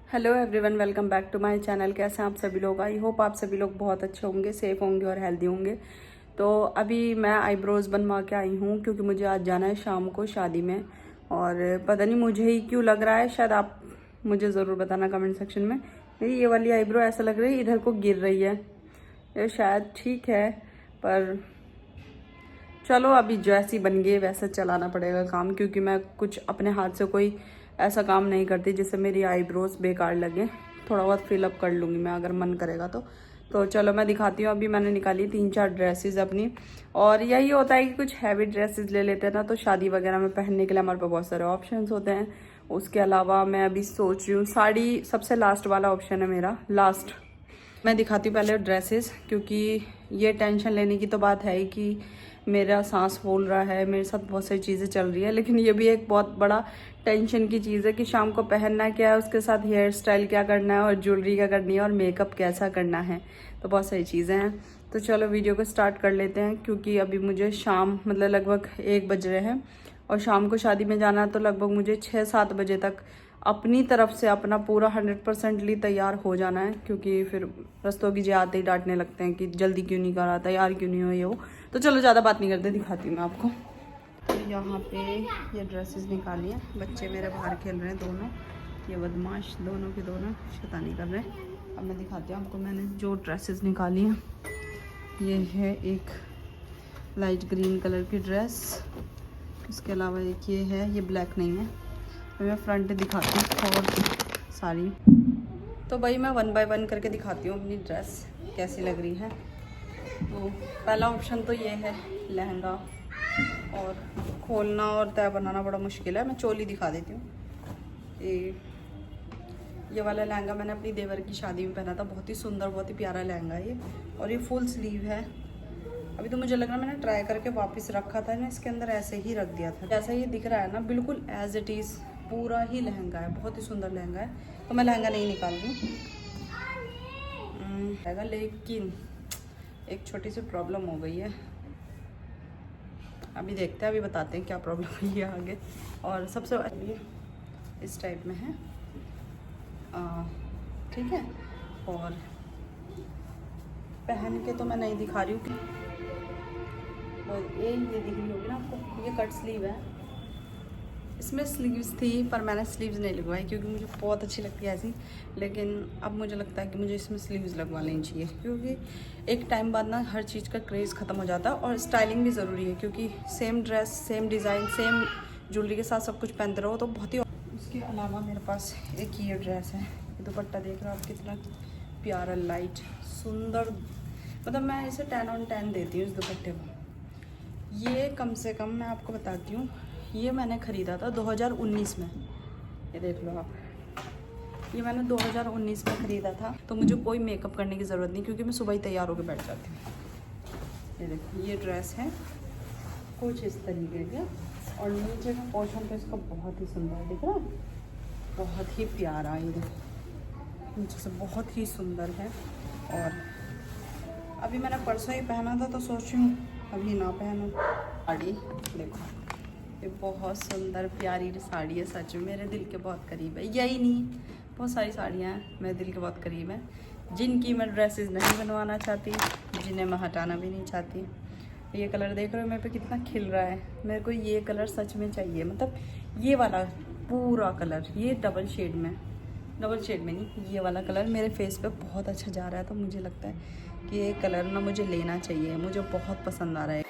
Hello everyone, welcome back to my channel. कैसे हैं आप सभी लोग? आई होप आप सभी लोग बहुत अच्छे होंगे, सेफ होंगे और हेल्दी होंगे। तो अभी मैं आईब्रोज़ बनवा के आई हूँ क्योंकि मुझे आज जाना है शाम को शादी में। और पता नहीं मुझे ही क्यों लग रहा है, शायद आप मुझे ज़रूर बताना कमेंट सेक्शन में। मेरी ये वाली आईब्रो ऐसा लग रही है इधर को गिर रही है। ये शायद ठीक है, पर चलो अभी जैसी बन गई वैसा चलाना पड़ेगा काम, क्योंकि मैं कुछ अपने हाथ से कोई ऐसा काम नहीं करती जिससे मेरी आईब्रोज बेकार लगे। थोड़ा बहुत फिलअप कर लूँगी मैं अगर मन करेगा तो चलो मैं दिखाती हूँ। अभी मैंने निकाली 3-4 ड्रेसेस अपनी, और यही होता है कि कुछ हैवी ड्रेसेस ले लेते हैं ना, तो शादी वगैरह में पहनने के लिए हमारे पास बहुत सारे ऑप्शंस होते हैं। उसके अलावा मैं अभी सोच रही हूँ साड़ी सबसे लास्ट वाला ऑप्शन है मेरा। लास्ट मैं दिखाती हूँ पहले ड्रेसेस, क्योंकि ये टेंशन लेने की तो बात है ही कि मेरा सांस फूल रहा है, मेरे साथ बहुत सारी चीज़ें चल रही है, लेकिन ये भी एक बहुत बड़ा टेंशन की चीज़ है कि शाम को पहनना क्या है, उसके साथ हेयर स्टाइल क्या करना है और ज्वेलरी क्या करनी है और मेकअप कैसा करना है। तो बहुत सारी चीज़ें हैं। तो चलो वीडियो को स्टार्ट कर लेते हैं, क्योंकि अभी मुझे शाम मतलब लगभग 1 बज रहे हैं और शाम को शादी में जाना है, तो लगभग मुझे 6-7 बजे तक अपनी तरफ से अपना पूरा 100% तैयार हो जाना है, क्योंकि फिर रस्तों की आते ही डांटने लगते हैं कि जल्दी क्यों नहीं करा, तैयार क्यों नहीं हो, ये हो। तो चलो ज़्यादा बात नहीं करते, दिखाती हूँ मैं आपको। तो यहाँ पे ये ड्रेसेस निकाली हैं, बच्चे मेरे बाहर खेल रहे हैं दोनों, ये बदमाश दोनों के दोनों शैतानी कर रहे हैं। अब मैं दिखाती हूँ आपको मैंने जो ड्रेसेस निकाली हैं। ये है एक लाइट ग्रीन कलर की ड्रेस, इसके अलावा एक ये है, ये ब्लैक नहीं है। तो मैं फ्रंट दिखाती हूँ और सारी। तो भाई मैं 1 बाय 1 करके दिखाती हूँ अपनी ड्रेस कैसी लग रही है। तो पहला ऑप्शन तो ये है लहंगा, और खोलना और तय बनाना बड़ा मुश्किल है। मैं चोली दिखा देती हूँ। ये वाला लहंगा मैंने अपनी देवर की शादी में पहना था, बहुत ही सुंदर, बहुत ही प्यारा लहंगा है ये, और ये फुल स्लीव है। अभी तो मुझे लग रहा है मैंने ट्राई करके वापस रखा था ना, इसके अंदर ऐसे ही रख दिया था। जैसा ये दिख रहा है ना, बिल्कुल एज इट इज़ पूरा ही लहंगा है, बहुत ही सुंदर लहंगा है। तो मैं लहंगा नहीं निकाल रही हूँ, लेकिन एक छोटी सी प्रॉब्लम हो गई है। अभी देखते हैं, अभी बताते हैं क्या प्रॉब्लम हुई है आगे। और सबसे ये इस टाइप में है, ठीक है। और पहन के तो मैं नहीं दिखा रही हूँ, और ये दिख रही होगी ना आपको, ये कट स्लीव है। इसमें स्लीव्स थी पर मैंने स्लीव्स नहीं लगवाई क्योंकि मुझे बहुत अच्छी लगती है ऐसी, लेकिन अब मुझे लगता है कि मुझे इसमें स्लीव्स लगवा लेनी चाहिए, क्योंकि एक टाइम बाद ना हर चीज़ का क्रेज़ ख़त्म हो जाता है, और स्टाइलिंग भी ज़रूरी है, क्योंकि same dress, same design, same jewellery के साथ सब कुछ पहनते रहो तो बहुत ही। उसके अलावा मेरे पास एक ये ड्रेस है, ये दुपट्टा देख रहे हो आप, कितना प्यारा लाइट सुंदर, मतलब मैं इसे 10 on 10 देती हूँ इस दुपट्टे को। ये कम से कम मैं आपको बताती हूँ, ये मैंने ख़रीदा था 2019 में, ये देख लो आप, ये मैंने 2019 में ख़रीदा था। तो मुझे कोई मेकअप करने की ज़रूरत नहीं, क्योंकि मैं सुबह ही तैयार होकर बैठ जाती हूँ। ये देखो, ये ड्रेस है कुछ इस तरीके के, और नीचे का पोर्शन तो इसका बहुत ही सुंदर है, दिख रहा है, बहुत ही प्यारा, ये देखो नीचे से बहुत ही सुंदर है। और अभी मैंने परसों ही पहना था, तो सोच रही हूँ अभी ना पहनूँ। साड़ी देखो, ये बहुत सुंदर प्यारी साड़ी है, सच में मेरे दिल के बहुत करीब है। यही नहीं, बहुत सारी साड़ियाँ हैं मेरे दिल के बहुत करीब हैं, जिनकी मैं ड्रेसेस नहीं बनवाना चाहती, जिन्हें मैं हटाना भी नहीं चाहती। ये कलर देख रहे हो मेरे पे कितना खिल रहा है, मेरे को ये कलर सच में चाहिए, मतलब ये वाला पूरा कलर, ये डबल शेड में नहीं, ये वाला कलर मेरे फेस पे बहुत अच्छा जा रहा है। तो मुझे लगता है कि ये कलर ना मुझे लेना चाहिए, मुझे बहुत पसंद आ रहा है।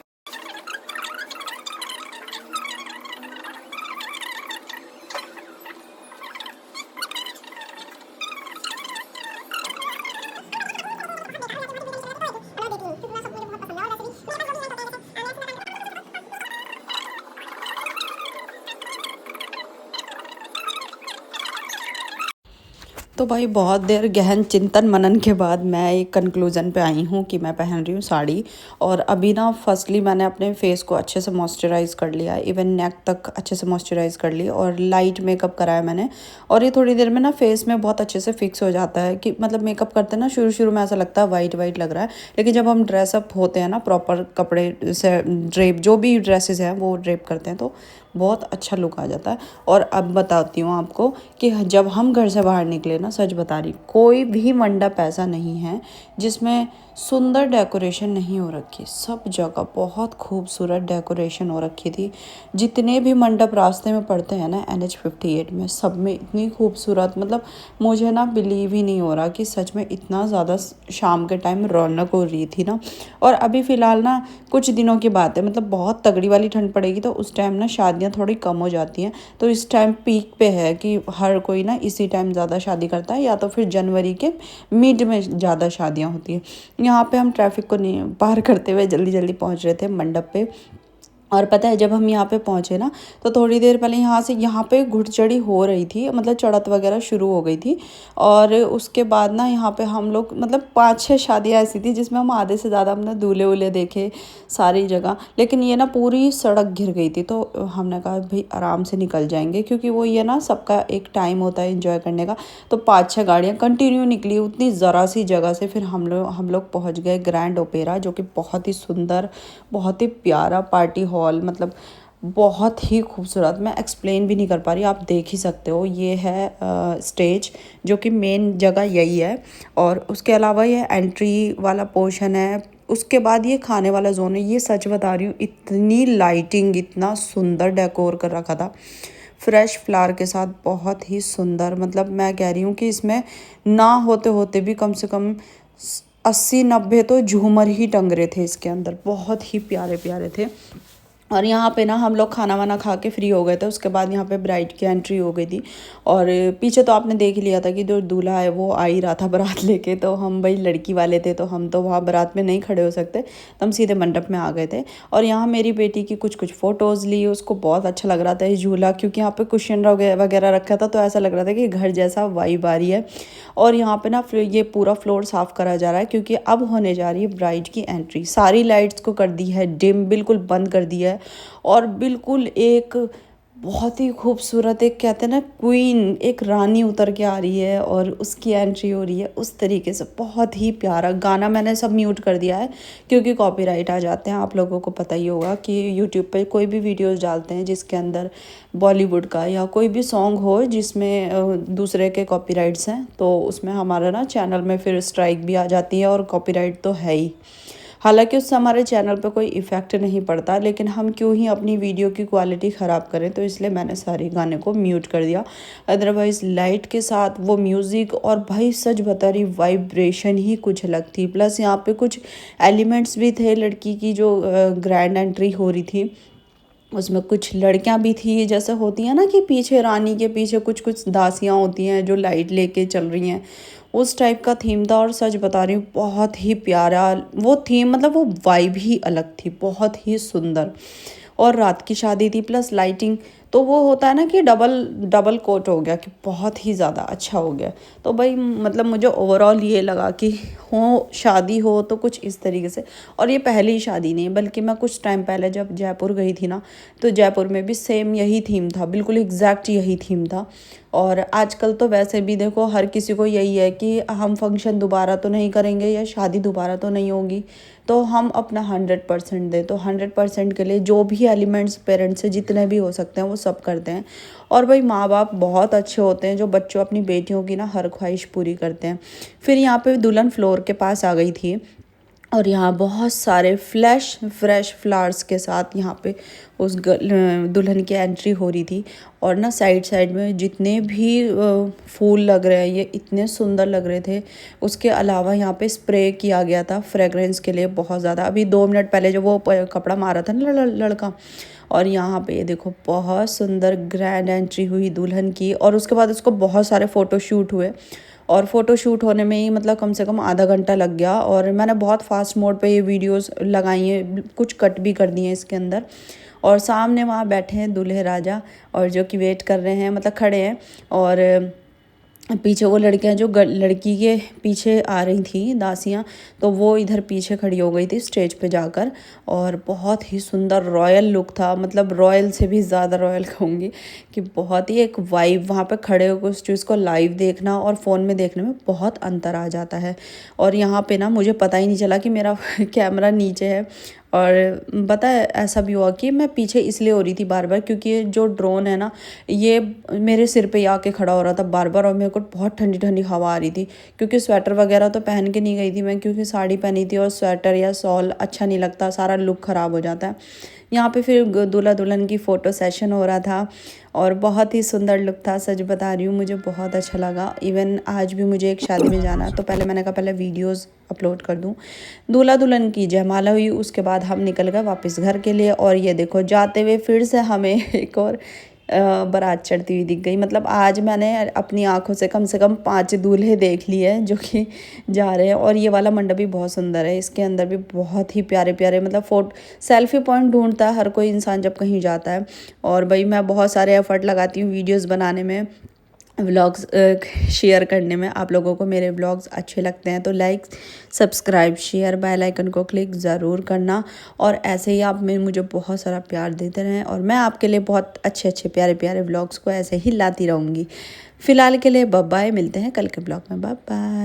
तो भाई बहुत देर गहन चिंतन मनन के बाद मैं एक कंक्लूज़न पे आई हूँ कि मैं पहन रही हूँ साड़ी। और अभी ना फर्स्टली मैंने अपने फेस को अच्छे से मॉइस्चराइज़ कर लिया, इवन नेक तक अच्छे से मॉइस्चराइज़ कर ली, और लाइट मेकअप कराया मैंने। और ये थोड़ी देर में ना फेस में बहुत अच्छे से फिक्स हो जाता है, कि मतलब मेकअप करते हैं ना शुरू शुरू में ऐसा लगता है वाइट वाइट लग रहा है, लेकिन जब हम ड्रेसअप होते हैं ना, प्रॉपर कपड़े से ड्रेप, जो भी ड्रेसेस हैं वो ड्रेप करते हैं, तो बहुत अच्छा लुक आ जाता है। और अब बताती हूँ आपको कि जब हम घर से बाहर निकले ना, सच बता रही, कोई भी मंडप ऐसा नहीं है जिसमें सुंदर डेकोरेशन नहीं हो रखी। सब जगह बहुत खूबसूरत डेकोरेशन हो रखी थी। जितने भी मंडप रास्ते में पड़ते हैं ना NH-58 में, सब में इतनी खूबसूरत, मतलब मुझे ना बिलीव ही नहीं हो रहा कि सच में इतना ज़्यादा शाम के टाइम रौनक हो रही थी ना। और अभी फ़िलहाल ना कुछ दिनों की बात है, मतलब बहुत तगड़ी वाली ठंड पड़ेगी तो उस टाइम ना शादियाँ थोड़ी कम हो जाती हैं। तो इस टाइम पीक पे है कि हर कोई ना इसी टाइम ज़्यादा शादी करता है, या तो फिर जनवरी के मिड में ज़्यादा शादियाँ होती हैं। यहाँ पे हम ट्रैफिक को नहीं पार करते हुए जल्दी जल्दी पहुँच रहे थे मंडप पे। और पता है, जब हम यहाँ पे पहुँचे ना, तो थोड़ी देर पहले यहाँ पे घुड़चढ़ी हो रही थी, मतलब चढ़त वगैरह शुरू हो गई थी। और उसके बाद ना यहाँ पे हम लोग, मतलब 5-6 शादियाँ ऐसी थी जिसमें हम आधे से ज़्यादा हमने दूल्हे वूल्हे देखे सारी जगह। लेकिन ये ना पूरी सड़क घिर गई थी, तो हमने कहा भाई आराम से निकल जाएंगे, क्योंकि वो ये ना सबका एक टाइम होता है एंजॉय करने का। तो 5-6 गाड़ियाँ कंटिन्यू निकली उतनी ज़रा सी जगह से। फिर हम लोग पहुँच गए ग्रैंड ओपेरा, जो कि बहुत ही सुंदर, बहुत ही प्यारा पार्टी हॉल, मतलब बहुत ही खूबसूरत। मैं एक्सप्लेन भी नहीं कर पा रही, आप देख ही सकते हो। ये है स्टेज, जो कि मेन जगह यही है। और उसके अलावा ये एंट्री वाला पोर्शन है। उसके बाद ये खाने वाला जोन है। ये सच बता रही हूँ, इतनी लाइटिंग, इतना सुंदर डेकोर कर रखा था फ्रेश फ्लावर के साथ, बहुत ही सुंदर। मतलब मैं कह रही हूँ कि इसमें ना होते होते भी कम से कम 80-90 तो झूमर ही टंग रहे थे इसके अंदर, बहुत ही प्यारे प्यारे थे। और यहाँ पे ना हम लोग खाना वाना खा के फ्री हो गए थे। उसके बाद यहाँ पे ब्राइड की एंट्री हो गई थी। और पीछे तो आपने देख लिया था कि जो दूल्हा है वो आ ही रहा था बारात लेके। तो हम भाई लड़की वाले थे, तो हम तो वहाँ बारात में नहीं खड़े हो सकते, तो हम सीधे मंडप में आ गए थे। और यहाँ मेरी बेटी की कुछ कुछ फ़ोटोज़ ली, उसको बहुत अच्छा लग रहा था ये झूला, क्योंकि यहाँ पे कुशन वगैरह रखा था, तो ऐसा लग रहा था कि घर जैसा वाइब आ रही है। और यहाँ पे ना ये पूरा फ्लोर साफ़ करा जा रहा है, क्योंकि अब होने जा रही है ब्राइड की एंट्री। सारी लाइट्स को कर दी है डिम, बिल्कुल बंद कर दिया है। और बिल्कुल एक बहुत ही खूबसूरत, एक कहते हैं ना क्वीन, एक रानी उतर के आ रही है और उसकी एंट्री हो रही है उस तरीके से। बहुत ही प्यारा गाना, मैंने सब म्यूट कर दिया है क्योंकि कॉपीराइट आ जाते हैं। आप लोगों को पता ही होगा कि यूट्यूब पे कोई भी वीडियोस डालते हैं जिसके अंदर बॉलीवुड का या कोई भी सॉन्ग हो जिसमें दूसरे के कॉपीराइट्स हैं, तो उसमें हमारा ना चैनल में फिर स्ट्राइक भी आ जाती है और कॉपीराइट तो है ही। हालांकि उससे हमारे चैनल पे कोई इफ़ेक्ट नहीं पड़ता, लेकिन हम क्यों ही अपनी वीडियो की क्वालिटी ख़राब करें, तो इसलिए मैंने सारे गाने को म्यूट कर दिया। अदरवाइज़ लाइट के साथ वो म्यूज़िक, और भाई सच बता रही, वाइब्रेशन ही कुछ अलग थी। प्लस यहाँ पे कुछ एलिमेंट्स भी थे लड़की की जो ग्रैंड एंट्री हो रही थी, उसमें कुछ लड़कियां भी थी, जैसे होती हैं ना कि पीछे रानी के पीछे कुछ कुछ दासियां होती हैं जो लाइट लेके चल रही हैं, उस टाइप का थीम था। और सच बता रही हूँ, बहुत ही प्यारा वो थीम, मतलब वो वाइब ही अलग थी, बहुत ही सुंदर। और रात की शादी थी प्लस लाइटिंग, तो वो होता है ना कि डबल डबल कोट हो गया, कि बहुत ही ज़्यादा अच्छा हो गया। तो भाई मतलब मुझे ओवरऑल ये लगा कि हो शादी हो तो कुछ इस तरीके से। और ये पहली शादी नहीं, बल्कि मैं कुछ टाइम पहले जब जयपुर गई थी ना, तो जयपुर में भी सेम यही थीम था, बिल्कुल एग्जैक्ट यही थीम था। और आजकल तो वैसे भी देखो हर किसी को यही है कि हम फंक्शन दोबारा तो नहीं करेंगे या शादी दोबारा तो नहीं होगी, तो हम अपना 100% दें। तो 100% के लिए जो भी एलिमेंट्स पेरेंट्स से जितने भी हो सकते हैं वो सब करते हैं। और भाई माँ बाप बहुत अच्छे होते हैं जो बच्चों अपनी बेटियों की ना हर ख्वाहिश पूरी करते हैं। फिर यहाँ पे दुल्हन फ्लोर के पास आ गई थी, और यहाँ बहुत सारे फ्रेश फ्लावर्स के साथ यहाँ पे उस दुल्हन की एंट्री हो रही थी। और ना साइड साइड में जितने भी फूल लग रहे हैं ये इतने सुंदर लग रहे थे। उसके अलावा यहाँ पे स्प्रे किया गया था फ्रेगरेंस के लिए बहुत ज़्यादा। अभी 2 मिनट पहले जो वो कपड़ा मारा था ना लड़का, और यहाँ पे ये देखो बहुत सुंदर ग्रैंड एंट्री हुई दुल्हन की। और उसके बाद उसको बहुत सारे फ़ोटो शूट हुए, और फ़ोटो शूट होने में ही मतलब कम से कम आधा घंटा लग गया। और मैंने बहुत फास्ट मोड पे ये वीडियोस लगाई हैं, कुछ कट भी कर दिए हैं इसके अंदर। और सामने वहाँ बैठे हैं दूल्हे राजा, और जो कि वेट कर रहे हैं, मतलब खड़े हैं। और पीछे वो लड़कियां जो लड़की के पीछे आ रही थी दासियां, तो वो इधर पीछे खड़ी हो गई थी स्टेज पे जाकर। और बहुत ही सुंदर रॉयल लुक था, मतलब रॉयल से भी ज़्यादा रॉयल कहूँगी, कि बहुत ही एक वाइब। वहाँ पे खड़े होकर उस चीज़ को लाइव देखना और फ़ोन में देखने में बहुत अंतर आ जाता है। और यहाँ पे ना मुझे पता ही नहीं चला कि मेरा कैमरा नीचे है और पता है ऐसा भी हुआ कि मैं पीछे इसलिए हो रही थी बार बार क्योंकि जो ड्रोन है ना ये मेरे सिर पे आके खड़ा हो रहा था बार बार, और मेरे को बहुत ठंडी ठंडी हवा आ रही थी क्योंकि स्वेटर वगैरह तो पहन के नहीं गई थी मैं, क्योंकि साड़ी पहनी थी और स्वेटर या शॉल अच्छा नहीं लगता, सारा लुक ख़राब हो जाता है। यहाँ पे फिर दूल्हा दुल्हन की फ़ोटो सेशन हो रहा था और बहुत ही सुंदर लुक था, सच बता रही हूँ मुझे बहुत अच्छा लगा। इवन आज भी मुझे एक शादी में जाना है तो पहले मैंने कहा पहले वीडियोस अपलोड कर दूँ। दूल्हा दुल्हन की जयमाला हुई, उसके बाद हम निकल गए वापस घर के लिए। और ये देखो जाते हुए फिर से हमें एक और बारात चढ़ती हुई दिख गई। मतलब आज मैंने अपनी आंखों से कम 5 दूल्हे देख लिए हैं जो कि जा रहे हैं। और ये वाला मंडप भी बहुत सुंदर है, इसके अंदर भी बहुत ही प्यारे प्यारे मतलब सेल्फी पॉइंट ढूंढता है हर कोई इंसान जब कहीं जाता है। और भाई मैं बहुत सारे एफर्ट लगाती हूँ वीडियोस बनाने में, व्लॉग्स शेयर करने में। आप लोगों को मेरे व्लॉग्स अच्छे लगते हैं तो like subscribe share bell icon को क्लिक ज़रूर करना। और ऐसे ही आप में मुझे बहुत सारा प्यार देते रहें और मैं आपके लिए बहुत अच्छे अच्छे प्यारे प्यारे व्लॉग्स को ऐसे ही लाती रहूँगी। फ़िलहाल के लिए बाय बाय, मिलते हैं कल के ब्लॉग में, बाय बाय।